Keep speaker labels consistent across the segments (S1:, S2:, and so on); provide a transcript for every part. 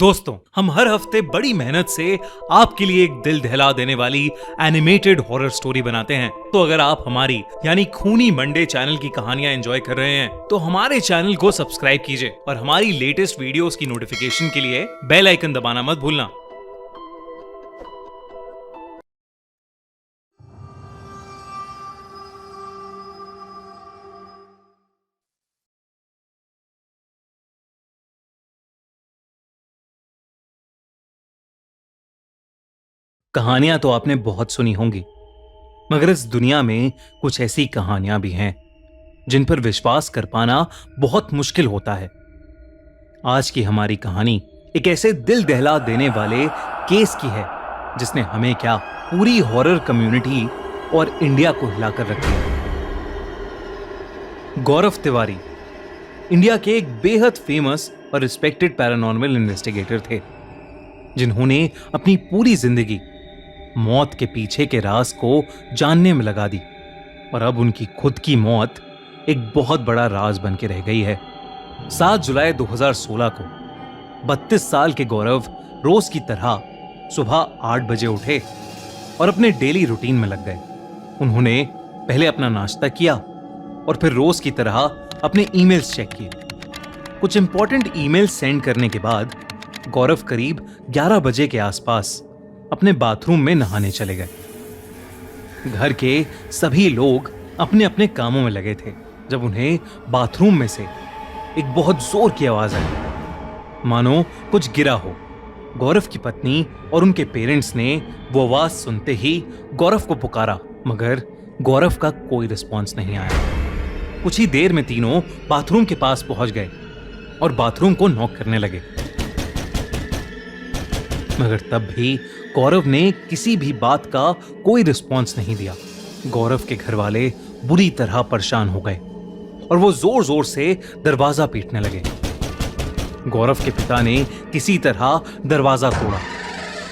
S1: दोस्तों, हम हर हफ्ते बड़ी मेहनत से आपके लिए एक दिल दहला देने वाली एनिमेटेड हॉरर स्टोरी बनाते हैं। तो अगर आप हमारी यानी खूनी मंडे चैनल की कहानियां एंजॉय कर रहे हैं तो हमारे चैनल को सब्सक्राइब कीजिए और हमारी लेटेस्ट वीडियोस की नोटिफिकेशन के लिए बेल आइकन दबाना मत भूलना। कहानियां तो आपने बहुत सुनी होंगी, मगर इस दुनिया में कुछ ऐसी कहानियां भी हैं जिन पर विश्वास कर पाना बहुत मुश्किल होता है। आज की हमारी कहानी एक ऐसे दिल दहला देने वाले केस की है जिसने हमें क्या, पूरी हॉरर कम्युनिटी और इंडिया को हिलाकर रख दिया। गौरव तिवारी इंडिया के एक बेहद फेमस और रिस्पेक्टेड पैरानॉर्मल इन्वेस्टिगेटर थे, जिन्होंने अपनी पूरी जिंदगी मौत के पीछे के राज को जानने में लगा दी और अब उनकी खुद की मौत एक बहुत बड़ा राज बन के रह गई है। 7 जुलाई 2016 को 32 साल के गौरव रोज की तरह सुबह 8 बजे उठे और अपने डेली रूटीन में लग गए। उन्होंने पहले अपना नाश्ता किया और फिर रोज की तरह अपने ईमेल्स चेक किए। कुछ इंपॉर्टेंट ईमेल सेंड करने के बाद गौरव करीब 11 बजे के आसपास अपने बाथरूम में नहाने चले गए। घर के सभी लोग अपने अपने कामों में लगे थे जब उन्हें बाथरूम में से एक बहुत जोर की आवाज आई, मानो कुछ गिरा हो। गौरव की पत्नी और उनके पेरेंट्स ने वो आवाज सुनते ही गौरव को पुकारा, मगर गौरव का कोई रिस्पॉन्स नहीं आया। कुछ ही देर में तीनों बाथरूम के पास पहुंच गए और बाथरूम को नॉक करने लगे, मगर तब भी गौरव ने किसी भी बात का कोई रिस्पॉन्स नहीं दिया। गौरव के घर वाले बुरी तरह परेशान हो गए और वो जोर जोर से दरवाजा पीटने लगे। गौरव के पिता ने किसी तरह दरवाजा तोड़ा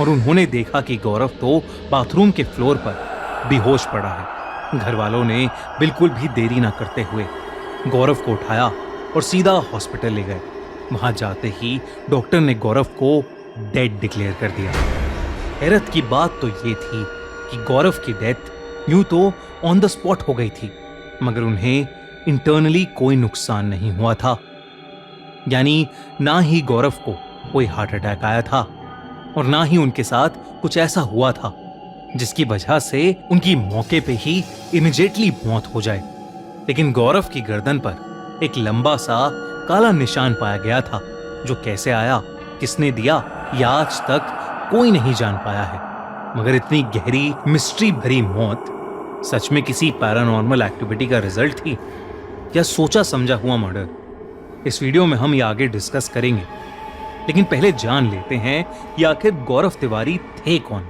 S1: और उन्होंने देखा कि गौरव तो बाथरूम के फ्लोर पर बेहोश पड़ा है। घर वालों ने बिल्कुल भी देरी ना करते हुए गौरव को उठाया और सीधा हॉस्पिटल ले गए। वहां जाते ही डॉक्टर ने गौरव को डेड डिक्लेयर कर दिया। हैरत की बात तो ये थी कि गौरव की डेथ यूं तो ऑन द स्पॉट हो गई थी, मगर उन्हें इंटरनली कोई नुकसान नहीं हुआ था। यानी ना ही गौरव को कोई हार्ट अटैक आया था और ना ही उनके साथ कुछ ऐसा हुआ था जिसकी वजह से उनकी मौके पे ही इमीडिएटली मौत हो जाए। लेकिन गौरव की गर्दन पर एक लंबा सा काला निशान पाया गया था, जो कैसे आया, किसने दिया, या आज तक कोई नहीं जान पाया है। मगर इतनी गहरी मिस्ट्री भरी मौत सच में किसी पैरानॉर्मल एक्टिविटी का रिजल्ट थी या सोचा समझा हुआ मर्डर? इस वीडियो में हम ये आगे डिस्कस करेंगे, लेकिन पहले जान लेते हैं कि आखिर गौरव तिवारी थे कौन।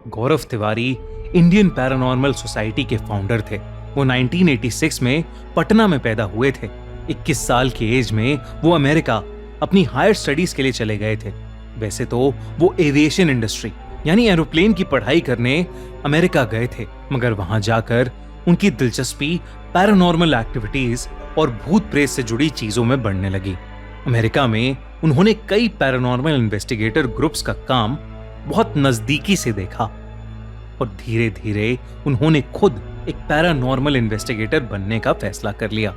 S1: गौरव तिवारी इंडियन पैरानॉर्मल सोसाइटी के फाउंडर थे। वो 1986 में पटना में पैदा हुए थे। 21 साल की एज में वो अमेरिका अपनी हायर स्टडीज के लिए चले गए थे। वैसे तो वो एविएशन इंडस्ट्री यानी एरोप्लेन की पढ़ाई करने अमेरिका गए थे, मगर वहां जाकर उनकी दिलचस्पी पैरानॉर्मल एक्टिविटीज और भूत प्रेत से जुड़ी चीजों में बढ़ने लगी। अमेरिका में उन्होंने कई पैरानॉर्मल इन्वेस्टिगेटर ग्रुप्स का काम बहुत नजदीकी से देखा और धीरे धीरे उन्होंने खुद एक पैरानॉर्मल इन्वेस्टिगेटर बनने का फैसला कर लिया।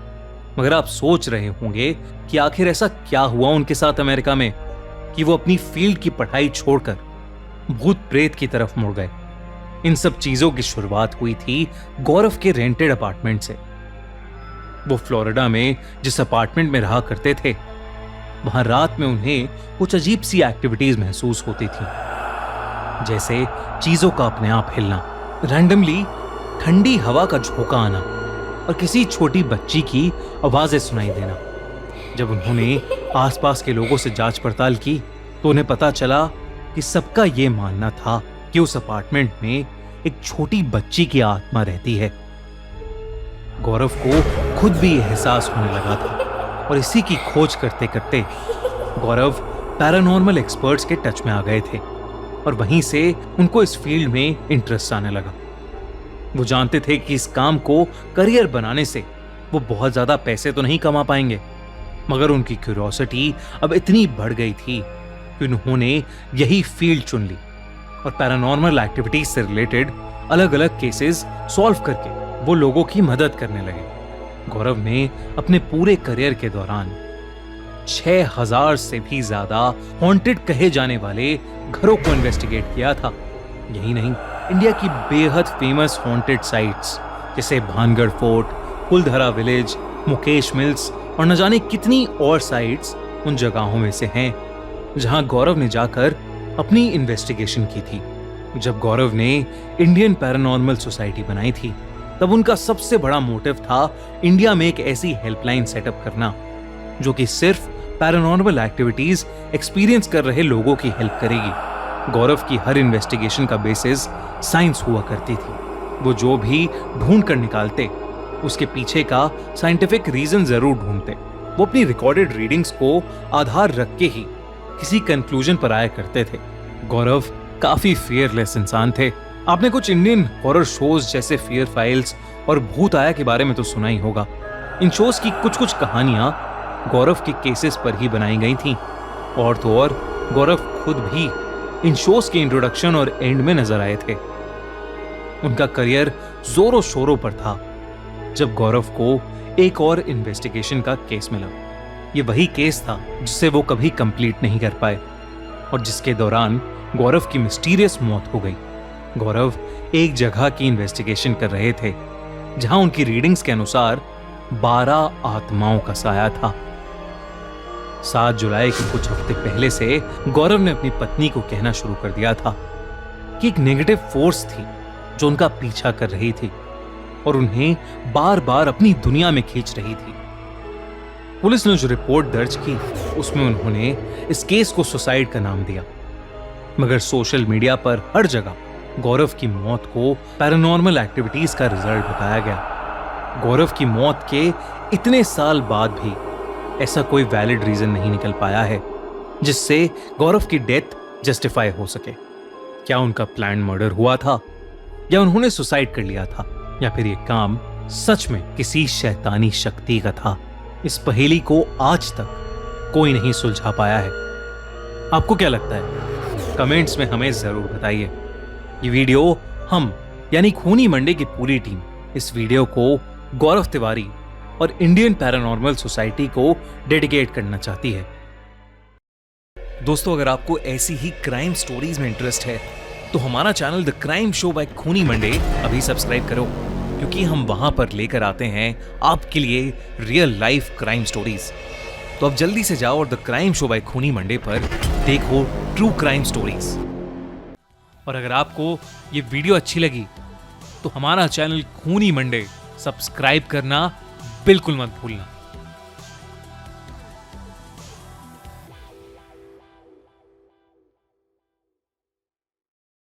S1: मगर आप सोच रहे होंगे कि आखिर ऐसा क्या हुआ उनके साथ अमेरिका में कि वो अपनी फील्ड की पढ़ाई छोड़कर भूत प्रेत की तरफ मुड़ गए। इन सब चीजों की शुरुआत हुई थी गौरव के रेंटेड अपार्टमेंट से। वो फ्लोरिडा में जिस अपार्टमेंट में रहा करते थे, वहां रात में उन्हें कुछ अजीब सी एक्टिविटीज महसूस होती थी, जैसे चीजों का अपने आप हिलना, रैंडमली ठंडी हवा का झोंका आना और किसी छोटी बच्ची की आवाजें सुनाई देना। जब उन्होंने आसपास के लोगों से जांच पड़ताल की तो उन्हें पता चला कि सबका ये मानना था कि उस अपार्टमेंट में एक छोटी बच्ची की आत्मा रहती है। गौरव को खुद भी एहसास होने लगा था और इसी की खोज करते करते गौरव पैरानॉर्मल एक्सपर्ट्स के टच में आ गए थे और वहीं से उनको इस फील्ड में इंटरेस्ट आने लगा। वो जानते थे कि इस काम को करियर बनाने से वो बहुत ज्यादा पैसे तो नहीं कमा पाएंगे, मगर उनकी क्यूरियोसिटी अब इतनी बढ़ गई थी कि उन्होंने यही फील्ड चुन ली और पैरानॉर्मल एक्टिविटीज से रिलेटेड अलग अलग केसेस सॉल्व करके वो लोगों की मदद करने लगे। गौरव ने अपने पूरे करियर के दौरान 6000 से भी ज्यादा हॉन्टेड कहे जाने वाले घरों को इन्वेस्टिगेट किया था। यही नहीं, इंडिया की बेहद फेमस हॉन्टेड साइट्स जैसे Bhangarh fort, Kuldhara village, Mukesh mills और न जाने कितनी और साइट्स उन जगहों में से हैं जहां गौरव ने जाकर अपनी इन्वेस्टिगेशन की थी। जब गौरव ने इंडियन पैरानॉर्मल सोसाइटी बनाई थी तब उनका सबसे बड़ा मोटिव था इंडिया में एक ऐसी हेल्पलाइन सेटअप करना जो कि सिर्फ पैरानॉर्मल एक्टिविटीज एक्सपीरियंस कर रहे लोगों की हेल्प करेगी। गौरव की हर इन्वेस्टिगेशन का बेसिस साइंस हुआ करती थी। वो जो भी ढूंढ कर निकालते उसके पीछे का साइंटिफिक रीजन जरूर ढूंढते। वो अपनी रिकॉर्डेड रीडिंग्स को आधार रख के ही किसी कंक्लूजन पर आया करते थे। गौरव काफी फियरलेस इंसान थे। आपने कुछ इंडियन हॉरर शोज जैसे फियर फाइल्स और भूत आया के बारे में तो सुना ही होगा। इन शोज की कुछ कुछ कहानियां गौरव के केसेस पर ही बनाई गई थी। और तो और गौरव खुद भी इन शोज के इंट्रोडक्शन और एंड में नजर आए थे। उनका करियर जोरों शोरों पर था जब गौरव को एक और इन्वेस्टिगेशन का केस मिला। ये वही केस था जिसे वो कभी कंप्लीट नहीं कर पाए और जिसके दौरान गौरव की मिस्टीरियस मौत हो गई। गौरव एक जगह की इन्वेस्टिगेशन कर रहे थे जहां उनकी रीडिंग्स के अनुसार 12 आत्माओं का साया था। 7 जुलाई के कुछ हफ्ते पहले से गौरव ने अपनी पत्नी को कहना शुरू कर दिया था कि एक नेगेटिव फोर्स थी जो उनका पीछा कर रही थी और उन्हें बार बार अपनी दुनिया में खींच रही थी। पुलिस ने जो रिपोर्ट दर्ज की उसमें उन्होंने इस केस को सुसाइड का नाम दिया, मगर सोशल मीडिया पर हर जगह गौरव की मौत को पैरानॉर्मल एक्टिविटीज का रिजल्ट बताया गया। गौरव की मौत के इतने साल बाद भी ऐसा कोई वैलिड रीजन नहीं निकल पाया है जिससे गौरव की डेथ जस्टिफाई हो सके। क्या उनका प्लान मर्डर हुआ था या उन्होंने सुसाइड कर लिया था या फिर ये काम सच में किसी शैतानी शक्ति का था? इस पहेली को आज तक कोई नहीं सुलझा पाया है। आपको क्या लगता है? कमेंट्स में हमें जरूर बताइए। ये वीडियो हम यानी खूनी मंडे की पूरी टीम इस वीडियो को गौरव तिवारी और इंडियन पैरानॉर्मल सोसाइटी को डेडिकेट करना चाहती है। दोस्तों, अगर आपको ऐसी ही क्राइम स्टोरीज में इंटरेस्ट है तो हमारा channel the crime show by Khooni Monday अभी सब्सक्राइब करो, क्योंकि हम वहां पर लेकर आते हैं आपके लिए रियल लाइफ क्राइम स्टोरीज। तो अब जल्दी से जाओ और the crime show by Khooni Monday पर देखो ट्रू क्राइम स्टोरीज। और अगर आपको ये वीडियो अच्छी लगी तो हमारा चैनल खूनी मंडे सब्सक्राइब करना बिल्कुल मत भूलना।